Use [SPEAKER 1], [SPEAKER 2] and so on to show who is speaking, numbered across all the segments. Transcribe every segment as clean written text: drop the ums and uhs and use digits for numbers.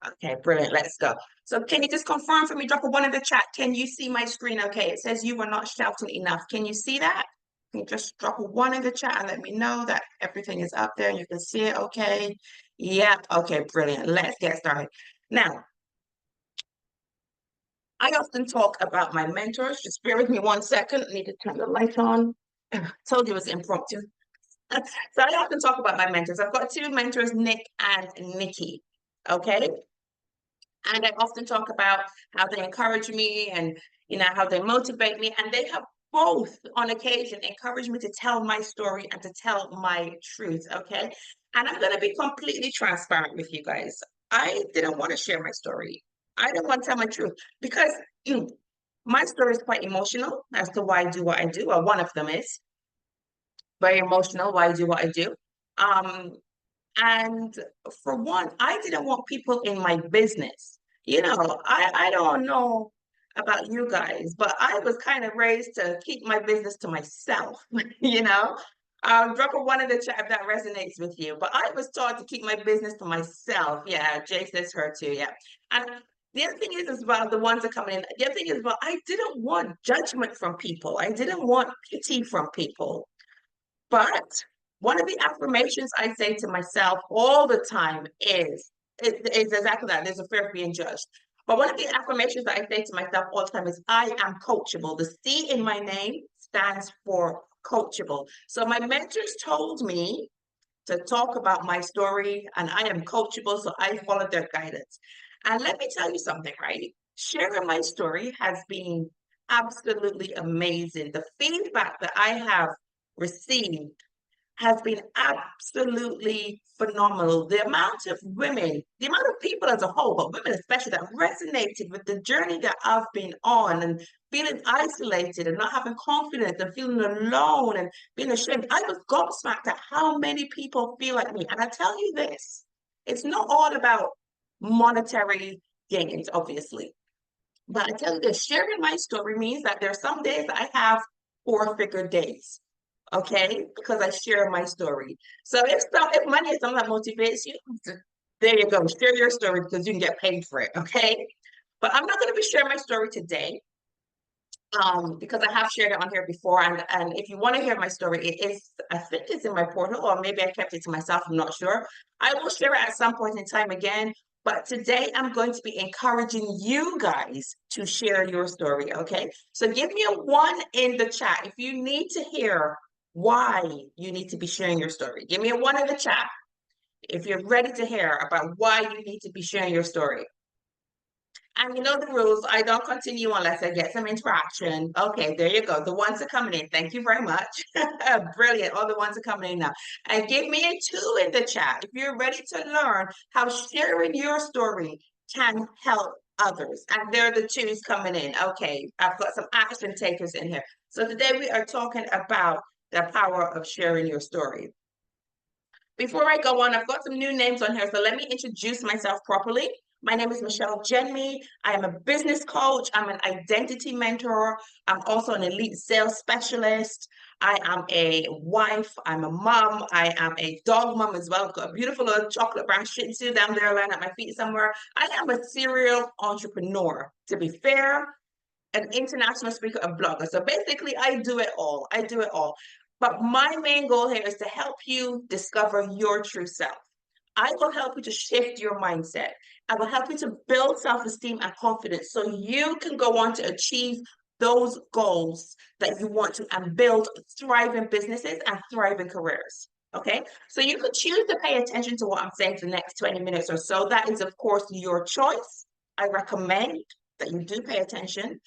[SPEAKER 1] Okay, brilliant. Let's go. So can you just confirm for me, drop a one in the chat? Can you see my screen? Okay, it says you were not shouting enough. Can you see that? Can you just drop a one in the chat and let me know that everything is up there and you can see it? Okay. Yeah. Okay, brilliant. Let's get started. Now, I often talk about my mentors. Just bear with me 1 second. I need to turn the light on. Told you it was impromptu. So I often talk about my mentors. I've got two mentors, Nick and Nikki. Okay. And I often talk about how they encourage me and how they motivate me. And they have both on occasion encouraged me to tell my story and to tell my truth. Okay. And I'm going to be completely transparent with you guys. I didn't want to share my story. I didn't want to tell my truth because my story is quite emotional as to why I do what I do. Well, one of them is very emotional, why I do what I do. Um, and for one, I didn't want people in my business. I don't know about you guys, but I was kind of raised to keep my business to myself, you know. Drop a one in the chat if that resonates with you. But I was taught to keep my business to myself. Yeah, Jay says her too. Yeah. And the other thing is as well, the ones that coming in, the other thing is, well, I didn't want judgment from people. I didn't want pity from people. But one of the affirmations I say to myself all the time is exactly that. There's a fear of being judged. But one of the affirmations that I say to myself all the time is I am coachable. The C in my name stands for coachable. So my mentors told me to talk about my story and I am coachable. So I followed their guidance. And let me tell you something, right? Sharing my story has been absolutely amazing. The feedback that I have received has been absolutely phenomenal. The amount of women, the amount of people as a whole, but women especially, that resonated with the journey that I've been on and feeling isolated and not having confidence and feeling alone and being ashamed. I was gobsmacked at how many people feel like me. And I tell you this, it's not all about monetary gains, obviously. But I tell you this, sharing my story means that there are some days that I have four-figure days, okay? Because I share my story. So if money is something that motivates you, there you go. Share your story because you can get paid for it, okay? But I'm not going to be sharing my story today because I have shared it on here before. And if you want to hear my story, I think it's in my portal, or maybe I kept it to myself. I'm not sure. I will share it at some point in time again. But today I'm going to be encouraging you guys to share your story, okay? So give me a one in the chat if you need to hear why you need to be sharing your story. Give me a one in the chat if you're ready to hear about why you need to be sharing your story. And you know the rules. I don't continue unless I get some interaction. Okay, there you go. The ones are coming in. Thank you very much. Brilliant. All the ones are coming in now. And give me a two in the chat if you're ready to learn how sharing your story can help others. And there are the twos coming in. Okay, I've got some action takers in here. So today we are talking about the power of sharing your story. Before I go on, I've got some new names on here, so let me introduce myself properly. My name is Michelle Jenny. I am a business coach. I'm an identity mentor. I'm also an elite sales specialist. I am a wife. I'm a mom. I am a dog mom as well. I've got a beautiful little chocolate brown Shih Tzu down there lying at my feet somewhere. I am a serial entrepreneur. To be fair, an international speaker, a blogger. So basically, I do it all. I do it all. But my main goal here is to help you discover your true self. I will help you to shift your mindset. I will help you to build self-esteem and confidence so you can go on to achieve those goals that you want to and build thriving businesses and thriving careers. Okay, so you could choose to pay attention to what I'm saying for the next 20 minutes or so. That is, of course, your choice. I recommend that you do pay attention.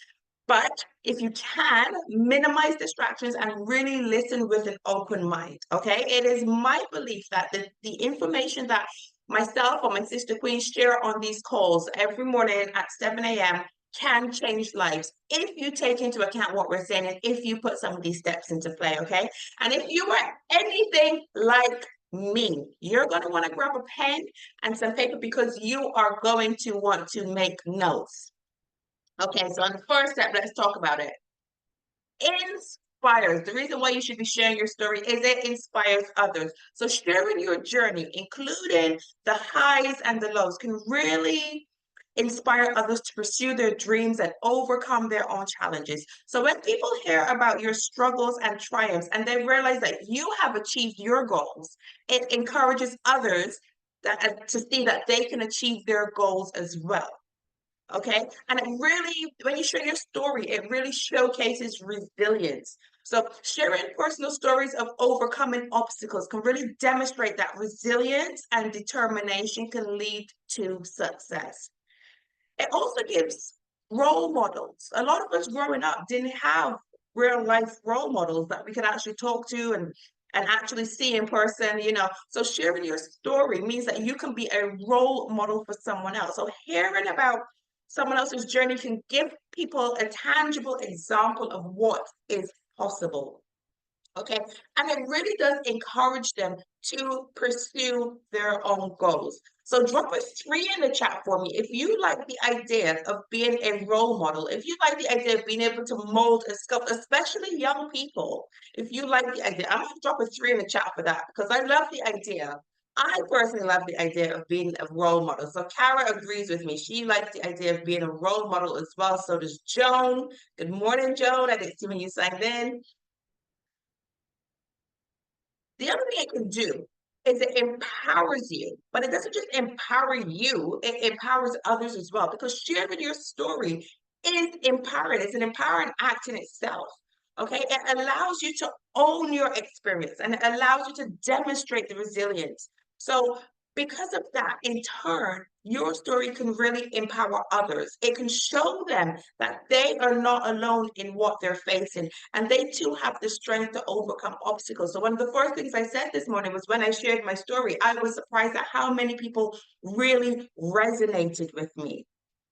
[SPEAKER 1] But if you can, minimize distractions and really listen with an open mind, okay? It is my belief that the information that myself or my sister Queen share on these calls every morning at 7 a.m. can change lives if you take into account what we're saying and if you put some of these steps into play, okay? And if you are anything like me, you're going to want to grab a pen and some paper because you are going to want to make notes. Okay, so on the first step, let's talk about it. inspires. The reason why you should be sharing your story is it inspires others. So sharing your journey, including the highs and the lows, can really inspire others to pursue their dreams and overcome their own challenges. So when people hear about your struggles and triumphs and they realize that you have achieved your goals, it encourages others to see that they can achieve their goals as well. Okay. And it really, when you share your story, it really showcases resilience. So sharing personal stories of overcoming obstacles can really demonstrate that resilience and determination can lead to success. It also gives role models. A lot of us growing up didn't have real life role models that we could actually talk to and actually see in person, you know. So sharing your story means that you can be a role model for someone else. So hearing about someone else's journey can give people a tangible example of what is possible. Okay. And it really does encourage them to pursue their own goals. So drop a 3 in the chat for me if you like the idea of being a role model, if you like the idea of being able to mold and sculpt, especially young people. If you like the idea, I'm going to drop a 3 in the chat for that because I love the idea. I personally love the idea of being a role model. So Kara agrees with me. She likes the idea of being a role model as well. So does Joan. Good morning, Joan. I didn't see when you signed in. The other thing it can do is it empowers you, but it doesn't just empower you, it empowers others as well because sharing your story is empowering. It's an empowering act in itself. Okay, it allows you to own your experience and it allows you to demonstrate the resilience. So because of that, in turn, your story can really empower others. It can show them that they are not alone in what they're facing and they too have the strength to overcome obstacles. So one of the first things I said this morning was when I shared my story, I was surprised at how many people really resonated with me.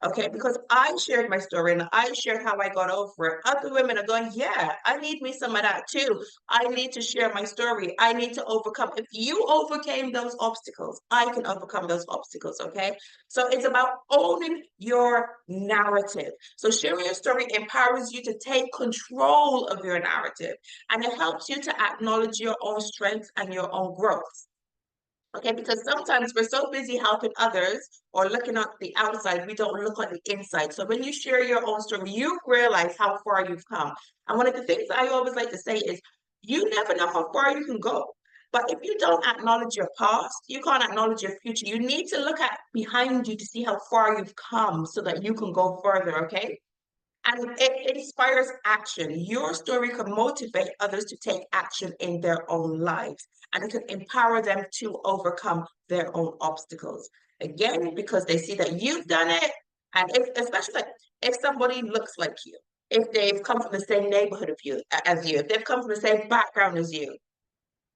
[SPEAKER 1] Okay, because I shared my story and I shared how I got over it. Other women are going, yeah, I need me some of that too. I need to share my story. I need to overcome. If you overcame those obstacles, I can overcome those obstacles. Okay, so it's about owning your narrative. So sharing your story empowers you to take control of your narrative and it helps you to acknowledge your own strengths and your own growth. Okay, because sometimes we're so busy helping others or looking at the outside, we don't look at the inside. So when you share your own story, you realize how far you've come. And one of the things I always like to say is, you never know how far you can go. But if you don't acknowledge your past, you can't acknowledge your future. You need to look at behind you to see how far you've come so that you can go further, okay? And it inspires action. Your story can motivate others to take action in their own lives, and it can empower them to overcome their own obstacles. Again, because they see that you've done it, and if, especially like if somebody looks like you, if they've come from the same neighborhood of you as you, if they've come from the same background as you,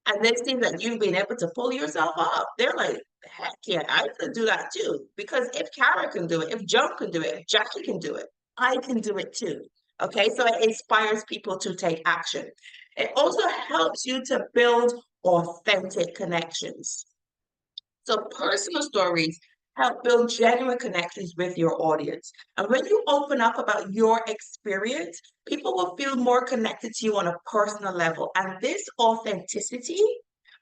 [SPEAKER 1] and they see that you've been able to pull yourself up, they're like, heck yeah, I can do that too. Because if Kara can do it, if Joan can do it, if Jackie can do it, I can do it too. Okay, so it inspires people to take action. It also helps you to build authentic connections. So personal stories help build genuine connections with your audience. And when you open up about your experience, people will feel more connected to you on a personal level. And this authenticity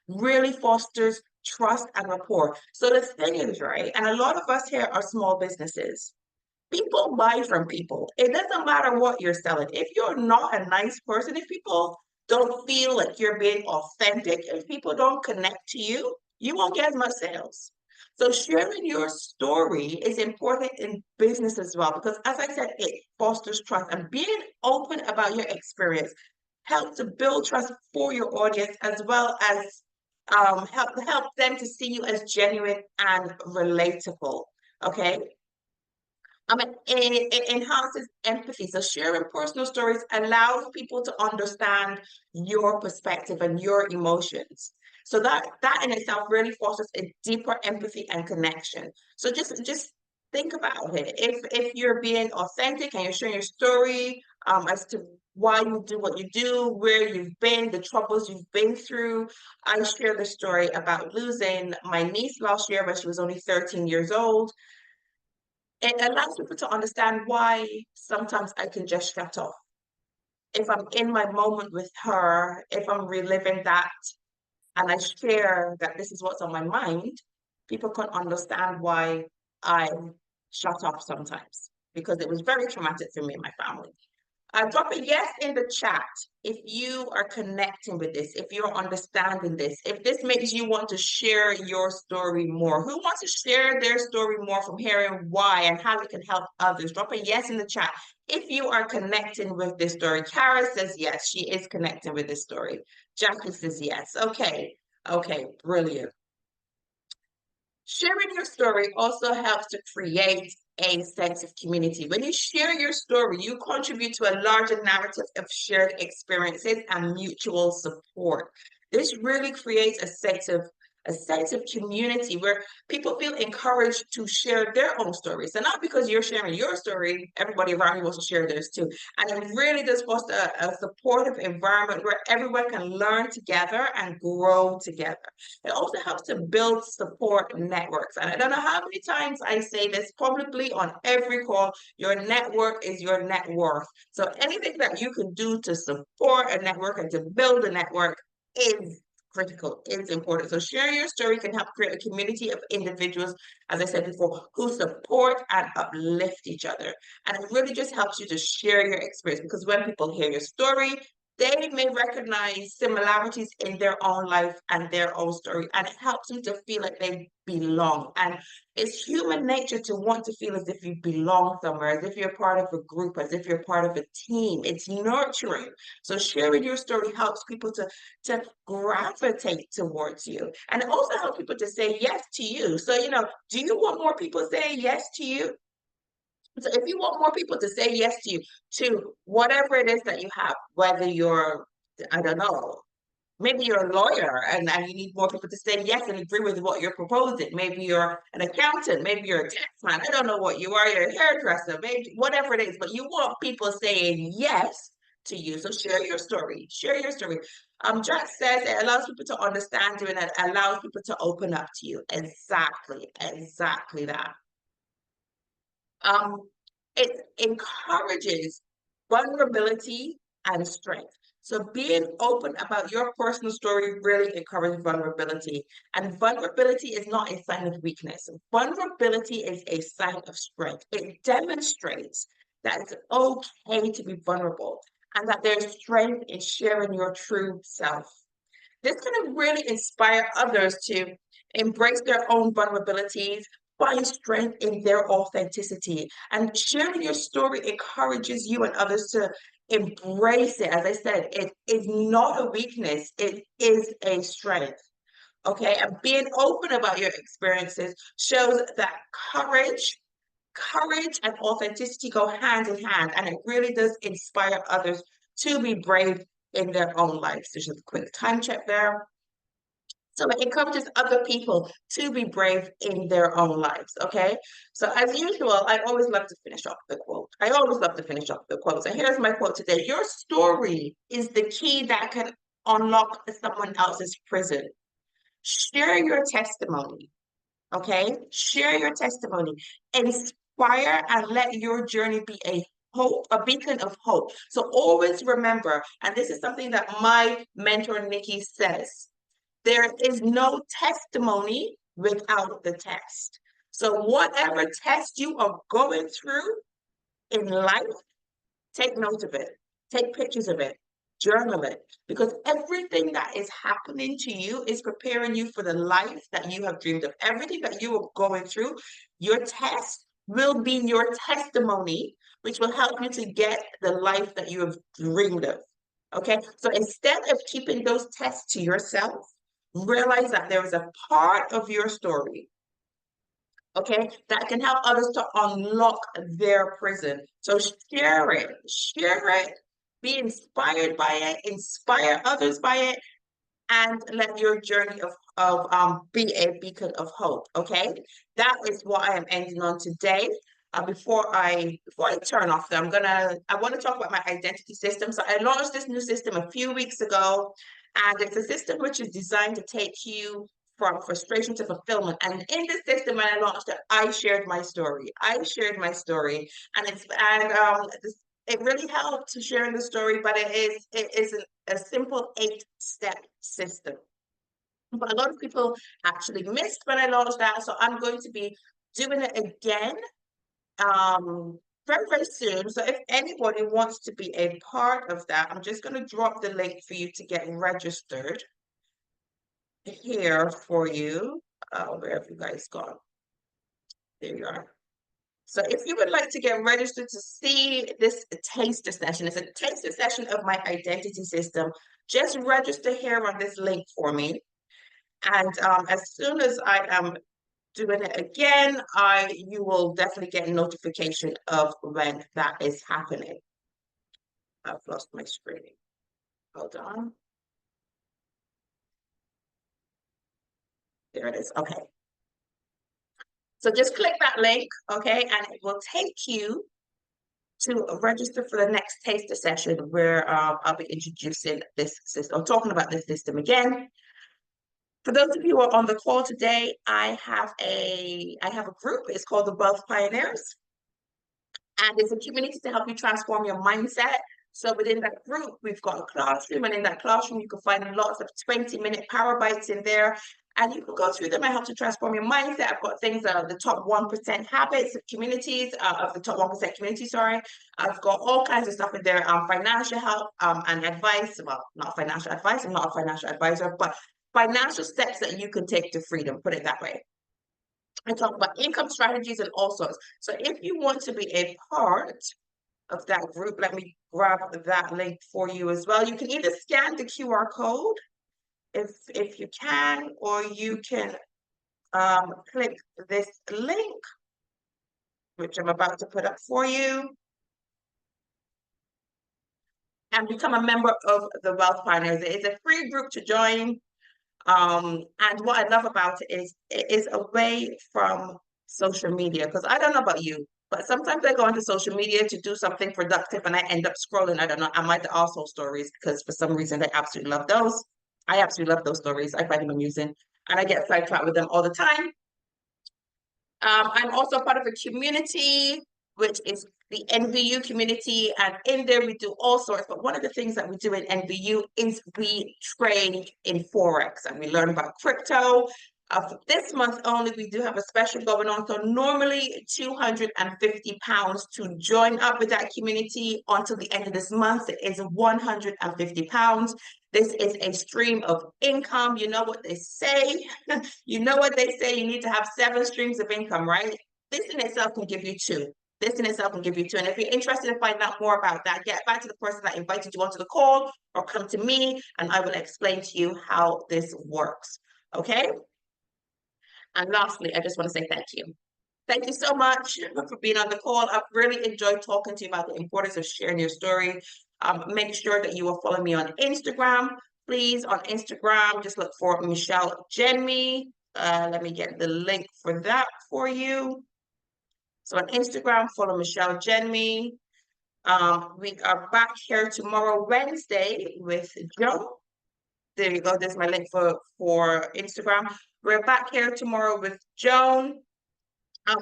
[SPEAKER 1] really fosters trust and rapport. So the thing is, right, and a lot of us here are small businesses. People buy from people. It doesn't matter what you're selling. If you're not a nice person, if people don't feel like you're being authentic, if people don't connect to you, you won't get as much sales. So sharing your story is important in business as well, because as I said, it fosters trust and being open about your experience helps to build trust for your audience as well as help them to see you as genuine and relatable. Okay. It enhances empathy. So sharing personal stories allows people to understand your perspective and your emotions. So that in itself really fosters a deeper empathy and connection. So just think about it. If you're being authentic and you're sharing your story as to why you do what you do, where you've been, the troubles you've been through. I share the story about losing my niece last year when she was only 13 years old. It allows people to understand why sometimes I can just shut off. if I'm in my moment with her, if I'm reliving that and I share that this is what's on my mind, people can understand why I shut off sometimes because it was very traumatic for me and my family. Drop a yes in the chat if you are connecting with this, if you're understanding this, if this makes you want to share your story more. Who wants to share their story more from hearing why and how it can help others? Drop a yes in the chat if you are connecting with this story. Kara says yes, she is connecting with this story. Jackie says yes. Okay, brilliant. Sharing your story also helps to create a sense of community. When you share your story, you contribute to a larger narrative of shared experiences and mutual support. This really creates a sense of community where people feel encouraged to share their own stories. And not because you're sharing your story, everybody around you wants to share theirs too. And it really does foster a supportive environment where everyone can learn together and grow together. It also helps to build support networks. And I don't know how many times I say this publicly on every call, your network is your net worth. So anything that you can do to support a network and to build a network is critical. It's important. So sharing your story can help create a community of individuals, as I said before, who support and uplift each other. And it really just helps you to share your experience because when people hear your story, they may recognize similarities in their own life and their own story, and it helps them to feel like they belong. And it's human nature to want to feel as if you belong somewhere, as if you're part of a group, as if you're part of a team. It's nurturing. So sharing your story helps people to gravitate towards you, and it also helps people to say yes to you. So, do you want more people saying yes to you? So if you want more people to say yes to you, to whatever it is that you have, whether you're, I don't know, maybe you're a lawyer and you need more people to say yes and agree with what you're proposing. Maybe you're an accountant, maybe you're a tax man. I don't know what you are, you're a hairdresser, maybe whatever it is, but you want people saying yes to you. So share your story. Share your story. Jack says it allows people to understand you and it allows people to open up to you. Exactly that. Um, it encourages vulnerability and strength. So being open about your personal story really encourages vulnerability. And vulnerability is not a sign of weakness. Vulnerability is a sign of strength. It demonstrates that it's okay to be vulnerable and that there's strength in sharing your true self. This can really inspire others to embrace their own vulnerabilities, find strength in their authenticity. And sharing your story encourages you and others to embrace it. As I said, it is not a weakness, it is a strength. Okay, and being open about your experiences shows that courage and authenticity go hand in hand, and it really does inspire others to be brave in their own lives. There's just a quick time check there. So it encourages other people to be brave in their own lives. Okay. So as usual, I always love to finish off the quote. I always love to finish off the quote. So here's my quote today. Your story is the key that can unlock someone else's prison. Share your testimony. Okay. Share your testimony. Inspire and let your journey be a beacon of hope. So always remember, and this is something that my mentor Nikki says, there is no testimony without the test. So whatever test you are going through in life, take note of it, take pictures of it, journal it, because everything that is happening to you is preparing you for the life that you have dreamed of. Everything that you are going through, your test will be your testimony, which will help you to get the life that you have dreamed of. Okay, so instead of keeping those tests to yourself, realize that there is a part of your story, okay, that can help others to unlock their prison. So share it, be inspired by it, inspire others by it, and let your journey of be a beacon of hope. Okay, that is what I am ending on today. Before I turn off, I want to talk about my identity system. So I launched this new system a few weeks ago, and it's a system which is designed to take you from frustration to fulfillment. And in this system, when I launched it, I shared my story. And it really helped to share the story, but it is a simple 8-step system. But a lot of people actually missed when I launched that, so I'm going to be doing it again very, very soon. So if anybody wants to be a part of that, I'm just going to drop the link for you to get registered here for you. Where have you guys gone? There you are. So if you would like to get registered to see this taster session, it's a taster session of my identity system, just register here on this link for me. And as soon as I am doing it again, you will definitely get a notification of when that is happening. I've lost my screen. Hold on. There it is. Okay. So just click that link, okay, and it will take you to register for the next taster session where I'll be introducing this system. I'm talking about this system again. For those of you who are on the call today, I have a group. It's called the Wealth Pioneers, and it's a community to help you transform your mindset. So within that group, we've got a classroom, and in that classroom, you can find lots of 20-minute power bites in there. And you can go through them and help to transform your mindset. I've got things the top 1% habits of communities, of the top 1% community, sorry. I've got all kinds of stuff in there, financial help and advice. Well, not financial advice, I'm not a financial advisor, but financial steps that you can take to freedom, put it that way. I talk about income strategies and all sorts. So if you want to be a part of that group, let me grab that link for you as well. You can either scan the QR code if you can, or you can click this link, which I'm about to put up for you, and become a member of the Wealth Pioneers. It is a free group to join. And what I love about it is away from social media, because I don't know about you, but sometimes I go onto social media to do something productive and I end up scrolling. I don't know, I might the also stories, because for some reason I absolutely love those. I absolutely love those stories. I find them amusing, and I get sidetracked with them all the time. I'm also part of a community, which is the NVU community, and in there we do all sorts. But one of the things that we do in NVU is we trade in Forex, and we learn about crypto. For this month only, we do have a special going on. So normally £250 to join up with that community until the end of this month. It is £150. This is a stream of income. You know what they say. You know what they say. You need to have 7 streams of income, right? This in itself can give you 2. This in itself can give you 2. And if you're interested in finding out more about that, get back to the person that invited you onto the call, or come to me and I will explain to you how this works. Okay? And lastly, I just want to say thank you. Thank you so much for being on the call. I've really enjoyed talking to you about the importance of sharing your story. Make sure that you will follow me on Instagram. Please, on Instagram, just look for Michelle Jenme. Let me get the link for that for you. So on Instagram, follow Michelle Jenme. We are back here tomorrow, Wednesday, with Joe. There you go. There's my link for Instagram. We're back here tomorrow with Joan.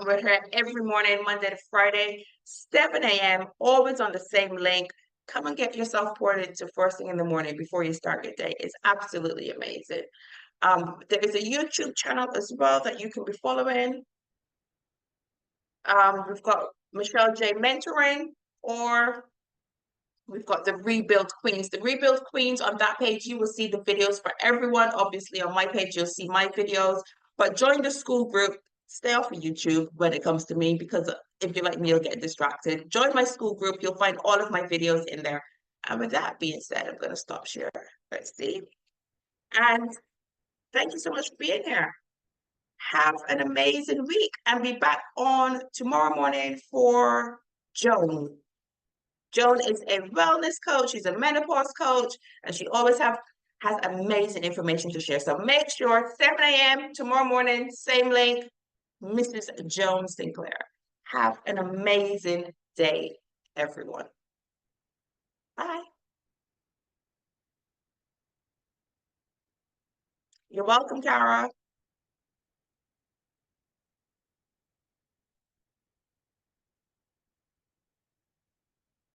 [SPEAKER 1] We're here every morning, Monday to Friday, 7 a.m., always on the same link. Come and get yourself poured into first thing in the morning before you start your day. It's absolutely amazing. There is a YouTube channel as well that you can be following. We've got Michelle J Mentoring, or we've got the Rebuild Queens. The Rebuild Queens, on that page, you will see the videos for everyone. Obviously, on my page, you'll see my videos. But join the school group. Stay off of YouTube when it comes to me, because if you're like me, you'll get distracted. Join my school group. You'll find all of my videos in there. And with that being said, I'm going to stop share. Let's see. And thank you so much for being here. Have an amazing week, and be back on tomorrow morning for Joan. Joan is a wellness coach. She's a menopause coach, and she always has amazing information to share. So make sure 7 a.m. tomorrow morning, same link, Mrs. Joan Sinclair. Have an amazing day, everyone. Bye. You're welcome, Tara.